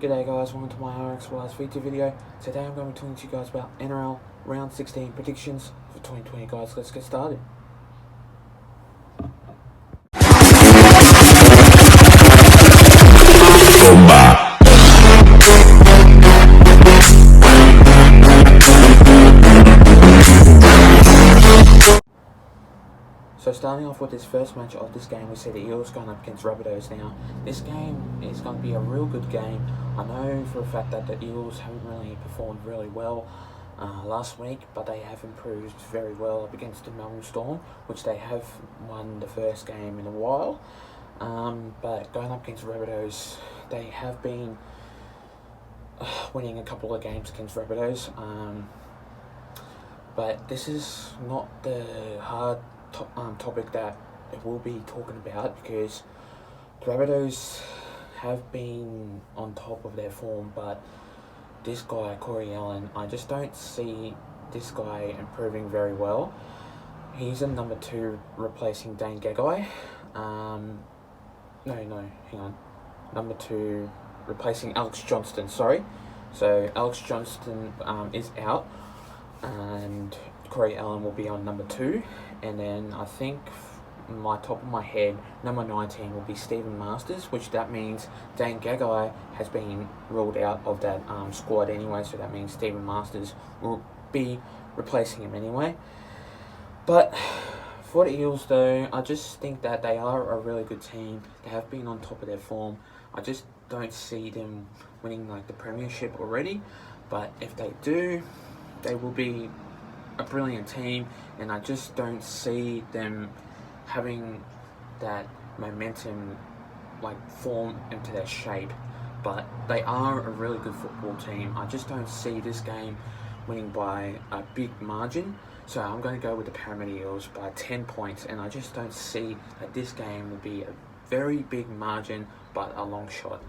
G'day guys, welcome to my RXY's feature video. Today I'm going to be talking to you guys about NRL Round 16 predictions for 2020 guys. Let's get started. So starting off with this first match of this game, we see the Eels going up against Rabbitohs. Now, this game is going to be a real good game. I know for a fact that the Eels haven't really performed really well last week, but they have improved very well up against the Melbourne Storm, which they have won the first game in a while. But going up against Rabbitohs, they have been winning a couple of games against Rabbitohs. But this is not the hard topic that we'll be talking about, because the Rabbitohs have been on top of their form, but this guy, Corey Allen, I just don't see this guy improving very well. He's a number 2 replacing Dane Gagai. Hang on. Number 2 replacing Alex Johnston, sorry. So Alex Johnston is out, and Corey Allen will be on number 2, and then I think, my top of my head, number 19 will be Stephen Masters, which that means Dane Gagai has been ruled out of that squad anyway, so that means Stephen Masters will be replacing him anyway. But for the Eels though, I just think that they are a really good team. They have been on top of their form. I just don't see them winning like the premiership already, but if they do, they will be a brilliant team, and I just don't see them having that momentum like form into their shape. But they are a really good football team. I just don't see this game winning by a big margin, so I'm going to go with the Parramatta Eels by 10 points, and I just don't see that this game will be a very big margin, but a long shot.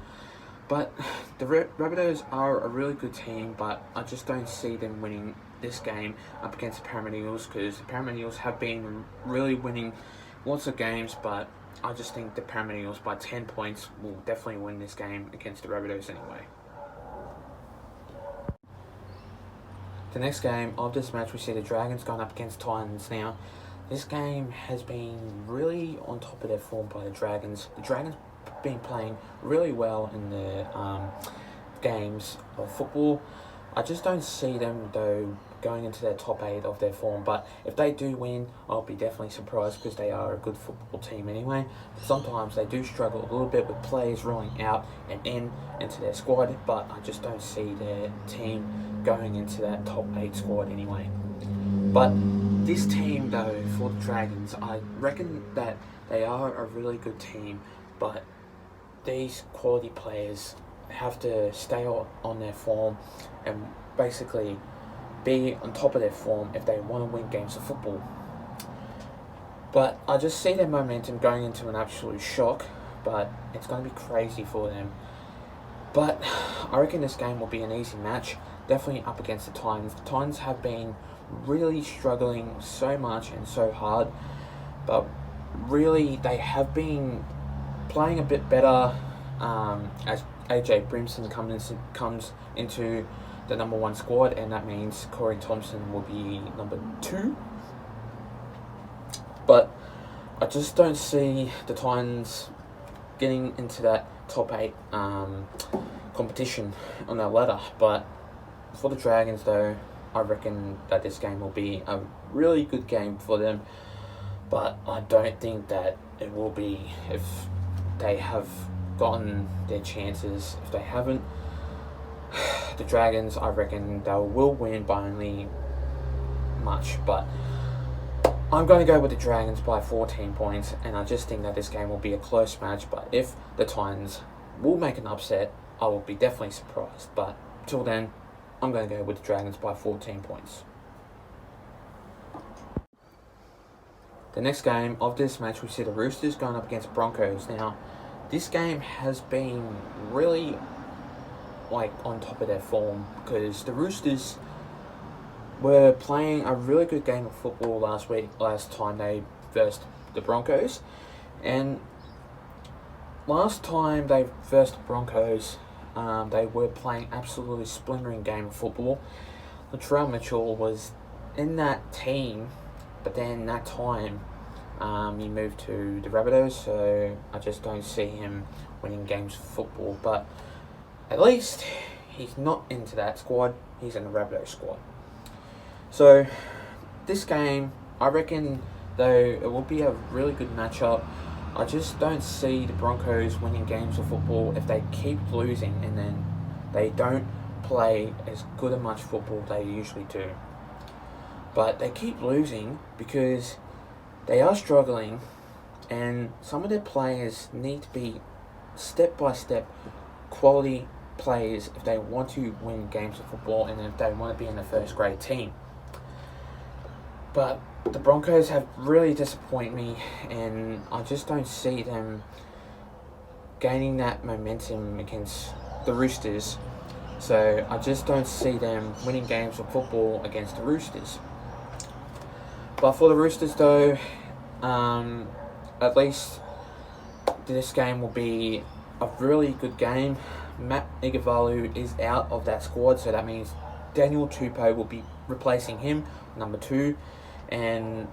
But the Rabbitohs are a really good team, but I just don't see them winning this game up against the Parramatta Eels, because the Parramatta Eels have been really winning lots of games, but I just think the Parramatta Eels by 10 points will definitely win this game against the Rabbitohs anyway. The next game of this match, we see the Dragons going up against Titans. Now, this game has been really on top of their form by the Dragons. The Dragons have been playing really well in the games of football. I just don't see them though going into their top 8 of their form, but if they do win, I'll be definitely surprised, because they are a good football team anyway. Sometimes they do struggle a little bit with players rolling out and into their squad, but I just don't see their team going into that top 8 squad anyway. But this team though, for the Dragons, I reckon that they are a really good team, but these quality players have to stay on their form and basically be on top of their form if they want to win games of football. But I just see their momentum going into an absolute shock, but it's going to be crazy for them. But I reckon this game will be an easy match, definitely up against the Titans. The Titans have been really struggling so much and so hard, but really they have been playing a bit better as AJ Brimson comes into the number 1 squad, and that means Corey Thompson will be number 2. But I just don't see the Titans getting into that top 8 competition on that ladder. But for the Dragons though, I reckon that this game will be a really good game for them, but I don't think that it will be if they have gotten their chances. If they haven't, the Dragons, I reckon they will win by only much, but I'm going to go with the Dragons by 14 points, and I just think that this game will be a close match. But if the Titans will make an upset, I will be definitely surprised. But till then, I'm going to go with the Dragons by 14 points. The next game of this match, we see the Roosters going up against Broncos. Now, this game has been really like on top of their form, because the Roosters were playing a really good game of football last time they versed the Broncos, and last time they versed the Broncos, They were playing absolutely splendid game of football. Latrell Mitchell was in that team, but then that time he moved to the Rabbitohs, so I just don't see him winning games of football. But at least he's not into that squad, he's in the Rabbitohs squad. So this game, I reckon, though it will be a really good matchup, I just don't see the Broncos winning games of football if they keep losing and then they don't play as good a much football they usually do. But they keep losing because they are struggling, and some of their players need to be step-by-step quality players if they want to win games of football and if they want to be in a first-grade team. But the Broncos have really disappointed me, and I just don't see them gaining that momentum against the Roosters. So I just don't see them winning games of football against the Roosters. But for the Roosters, though, at least this game will be a really good game. Matt Igavalu is out of that squad, so that means Daniel Tupou will be replacing him, number 2. And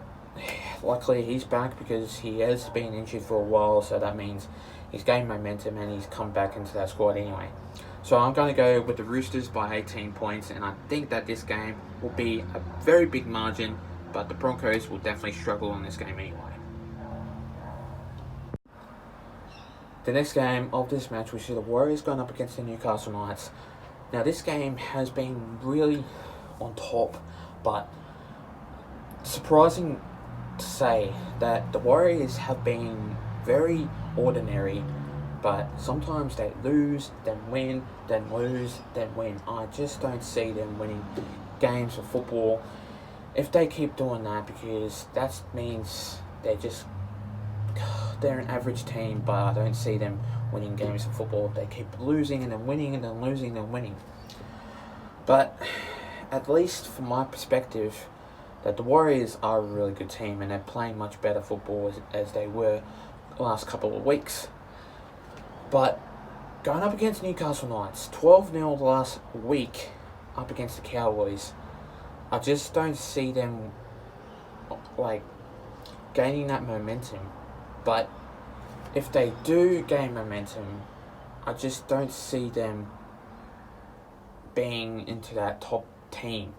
luckily he's back because he has been injured for a while, so that means he's gained momentum and he's come back into that squad anyway. So I'm going to go with the Roosters by 18 points, and I think that this game will be a very big margin, but the Broncos will definitely struggle in this game anyway. The next game of this match, we see the Warriors going up against the Newcastle Knights. Now this game has been really on top, but surprising to say that the Warriors have been very ordinary, but sometimes they lose, then win, then lose, then win. I just don't see them winning games of football if they keep doing that, because that means they're an average team, but I don't see them winning games of football if they keep losing and then winning and then losing and winning. But at least from my perspective, that the Warriors are a really good team and they're playing much better football as they were the last couple of weeks. But going up against Newcastle Knights, 12-0 last week up against the Cowboys, I just don't see them gaining that momentum. But if they do gain momentum, I just don't see them being into that top team.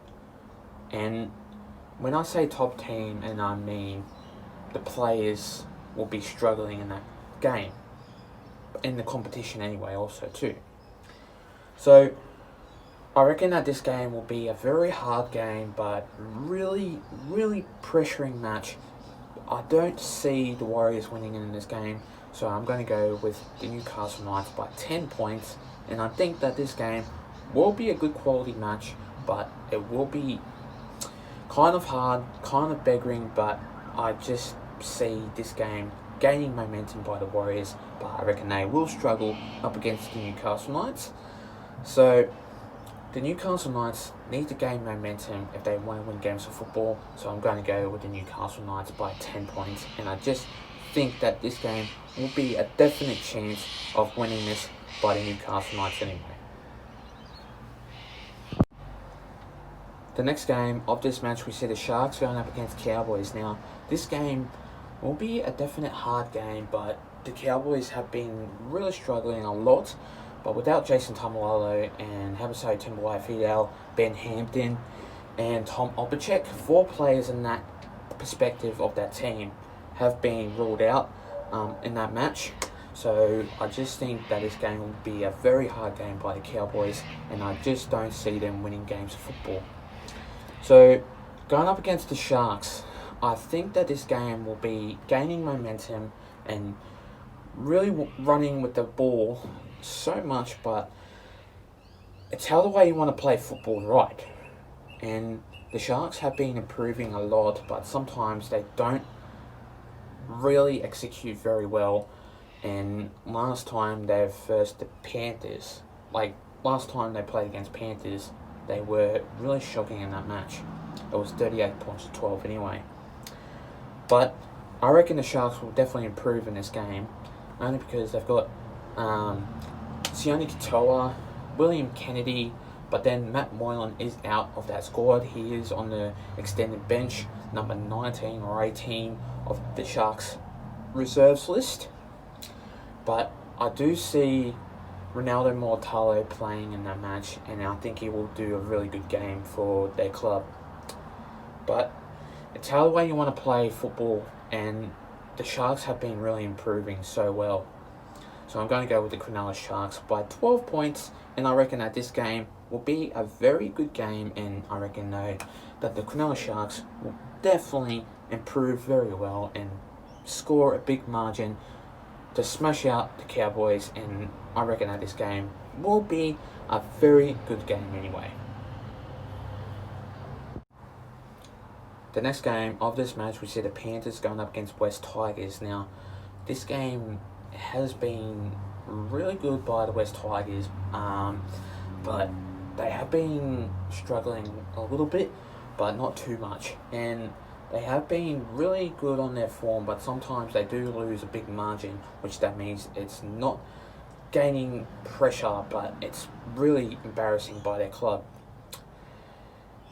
And when I say top team, and I mean the players will be struggling in that game, in the competition anyway also too. So I reckon that this game will be a very hard game, but really, really pressuring match. I don't see the Warriors winning in this game, so I'm going to go with the Newcastle Knights by 10 points, and I think that this game will be a good quality match, but it will be kind of hard, kind of begging, but I just see this game gaining momentum by the Warriors, but I reckon they will struggle up against the Newcastle Knights. So the Newcastle Knights need to gain momentum if they want to win games of football, so I'm going to go with the Newcastle Knights by 10 points, and I just think that this game will be a definite chance of winning this by the Newcastle Knights anyway. The next game of this match, we see the Sharks going up against Cowboys. Now, this game will be a definite hard game, but the Cowboys have been really struggling a lot. But without Jason Tamalolo and Habasai Timberwai-Fidel, Ben Hampton, and Tom Opacek, 4 players in that perspective of that team have been ruled out in that match. So I just think that this game will be a very hard game by the Cowboys, and I just don't see them winning games of football. So going up against the Sharks, I think that this game will be gaining momentum and really running with the ball so much, but it's how the way you want to play football right. And the Sharks have been improving a lot, but sometimes they don't really execute very well. And last time they versed the Panthers, last time they played against Panthers, they were really shocking in that match. It was 38 points to 12 anyway. But I reckon the Sharks will definitely improve in this game, only because they've got Sione Katoa, William Kennedy, but then Matt Moylan is out of that squad. He is on the extended bench, number 19 or 18 of the Sharks reserves list. But I do see Ronaldo Mortalo playing in that match, and I think he will do a really good game for their club. But it's how the way you want to play football, and the Sharks have been really improving so well. So I'm going to go with the Cronulla Sharks by 12 points, and I reckon that this game will be a very good game, and I reckon that the Cronulla Sharks will definitely improve very well and score a big margin to smash out the Cowboys, and I reckon that this game will be a very good game anyway. The next game of this match, we see the Panthers going up against West Tigers. Now, this game has been really good by the West Tigers, but they have been struggling a little bit, but not too much. And they have been really good on their form, but sometimes they do lose a big margin, which that means it's not gaining pressure, but it's really embarrassing by their club.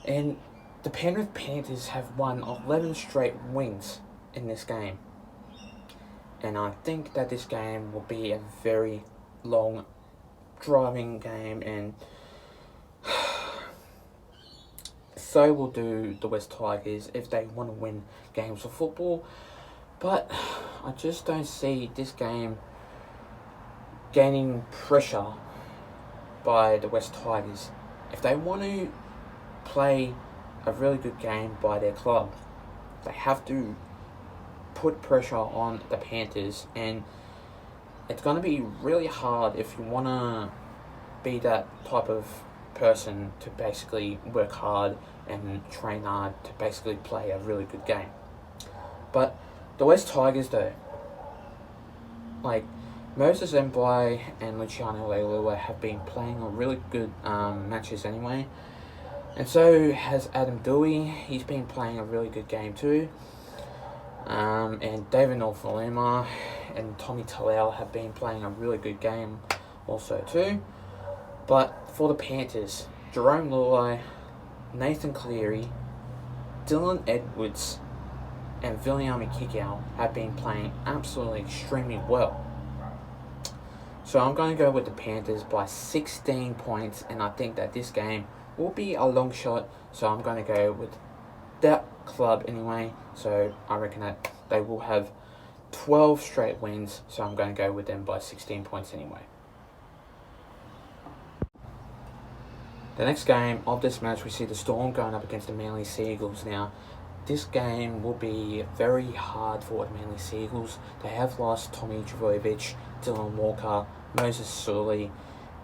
And the Penrith Panthers have won 11 straight wins in this game. And I think that this game will be a very long driving game, and so will do the West Tigers if they want to win games of football. But I just don't see this game gaining pressure by the West Tigers. If they want to play a really good game by their club, they have to put pressure on the Panthers, and it's going to be really hard if you want to be that type of person to basically work hard and train hard to basically play a really good game. But the West Tigers, though, like Moses Mbye and Luciano Leilua have been playing a really good matches anyway. And so has Adam Dewey. He's been playing a really good game too. And David Norfolima and Tommy Talau have been playing a really good game also too. But for the Panthers, Jerome Luai, Nathan Cleary, Dylan Edwards, and Viliami Kikau have been playing absolutely extremely well. So I'm going to go with the Panthers by 16 points, and I think that this game will be a long shot, so I'm going to go with that club anyway. So I reckon that they will have 12 straight wins, so I'm going to go with them by 16 points anyway. The next game of this match, we see the Storm going up against the Manly Seagulls. Now, this game will be very hard for the Manly Seagulls. They have lost Tommy Trbojevic, Dylan Walker, Moses Sully,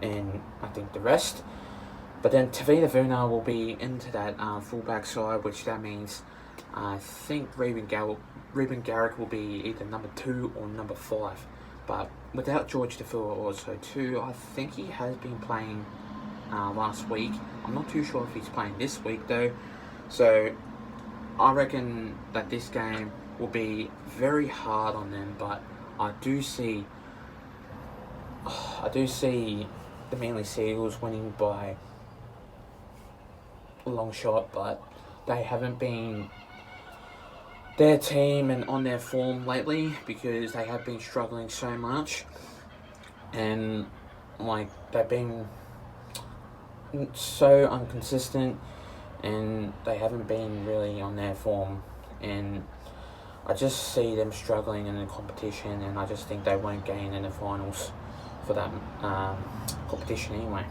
and I think the rest. But then Tavita Vuna will be into that fullback side, which that means I think Reuben Garrick will be either number 2 or number 5. But without George DeFua also too, I think he has been playing last week. I'm not too sure if he's playing this week though. So I reckon that this game will be very hard on them, but I do see the Manly Seagulls winning by a long shot, but they haven't been their team and on their form lately because they have been struggling so much, and like they've been so inconsistent and they haven't been really on their form, and I just see them struggling in the competition, and I just think they won't gain in the finals for that competition anyway.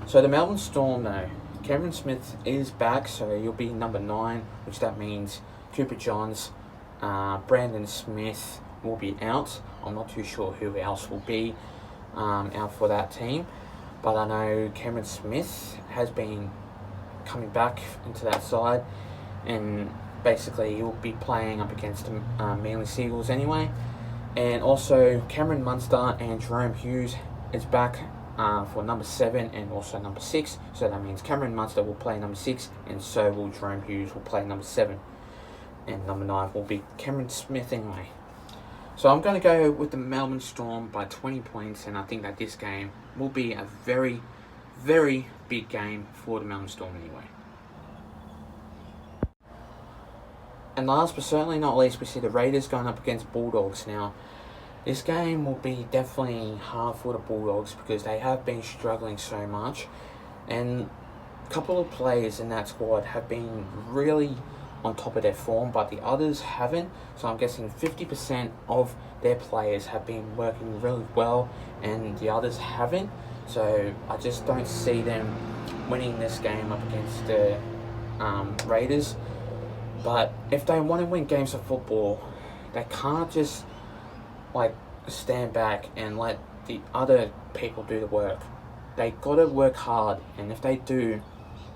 So the Melbourne Storm though, Cameron Smith is back, so he'll be number 9, which that means Cooper Johns, Brandon Smith will be out. I'm not too sure who else will be out for that team, but I know Cameron Smith has been coming back into that side, and basically he'll be playing up against the Manly Seagulls anyway. And also Cameron Munster and Jerome Hughes is back for number 7 and also number 6. So that means Cameron Munster will play number 6, and so will Jerome Hughes will play number 7. And number 9 will be Cameron Smith anyway. So I'm going to go with the Melbourne Storm by 20 points, and I think that this game will be a very, very big game for the Melbourne Storm anyway. And last but certainly not least, we see the Raiders going up against Bulldogs. Now, this game will be definitely hard for the Bulldogs because they have been struggling so much, and a couple of players in that squad have been really on top of their form, but the others haven't. So I'm guessing 50% of their players have been working really well and the others haven't. So I just don't see them winning this game up against the Raiders. But if they want to win games of football, they can't just stand back and let the other people do the work. They gotta work hard, and if they do,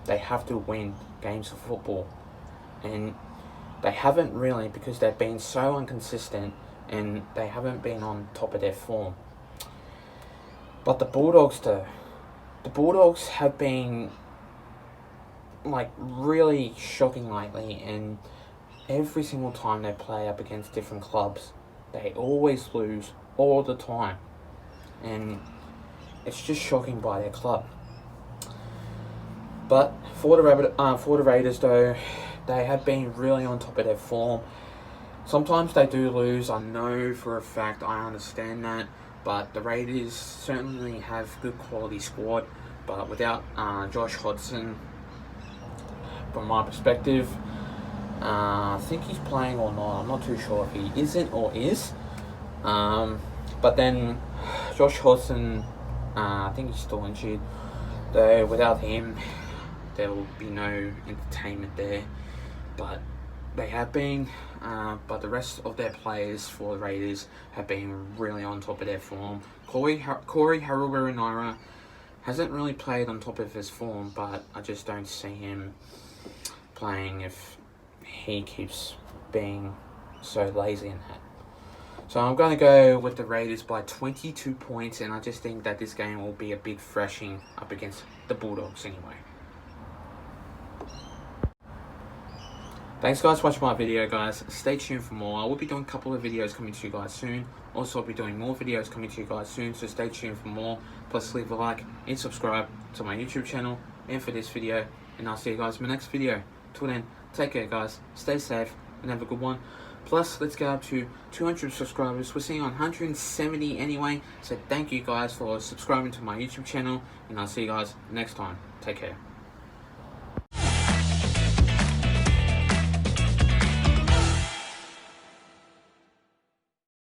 they have to win games of football. And they haven't really, because they've been so inconsistent and they haven't been on top of their form. But the Bulldogs though, the Bulldogs have been really shocking lately, and every single time they play up against different clubs, they always lose all the time, and it's just shocking by their club. But for the Raiders though, they have been really on top of their form. Sometimes they do lose, I know for a fact, I understand that, but the Raiders certainly have good quality squad. But without Josh Hodgson, from my perspective, I think he's playing or not. I'm not too sure if he isn't or is. But then Josh Hodgson, I think he's still injured. Though without him, there will be no entertainment there. But they have been. But the rest of their players for the Raiders have been really on top of their form. Corey Harawira-Naera hasn't really played on top of his form, but I just don't see him playing if he keeps being so lazy in that. So I'm going to go with the Raiders by 22 points, and I just think that this game will be a big thrashing up against the Bulldogs anyway. Thanks guys for watching my video, guys. Stay tuned for more. I will be doing a couple of videos coming to you guys soon. Also, I'll be doing more videos coming to you guys soon, so stay tuned for more. Plus, leave a like and subscribe to my YouTube channel and for this video. And I'll see you guys in my next video. Till then, take care guys. Stay safe and have a good one. Plus, let's get up to 200 subscribers. We're sitting on 170 anyway. So thank you guys for subscribing to my YouTube channel. And I'll see you guys next time. Take care.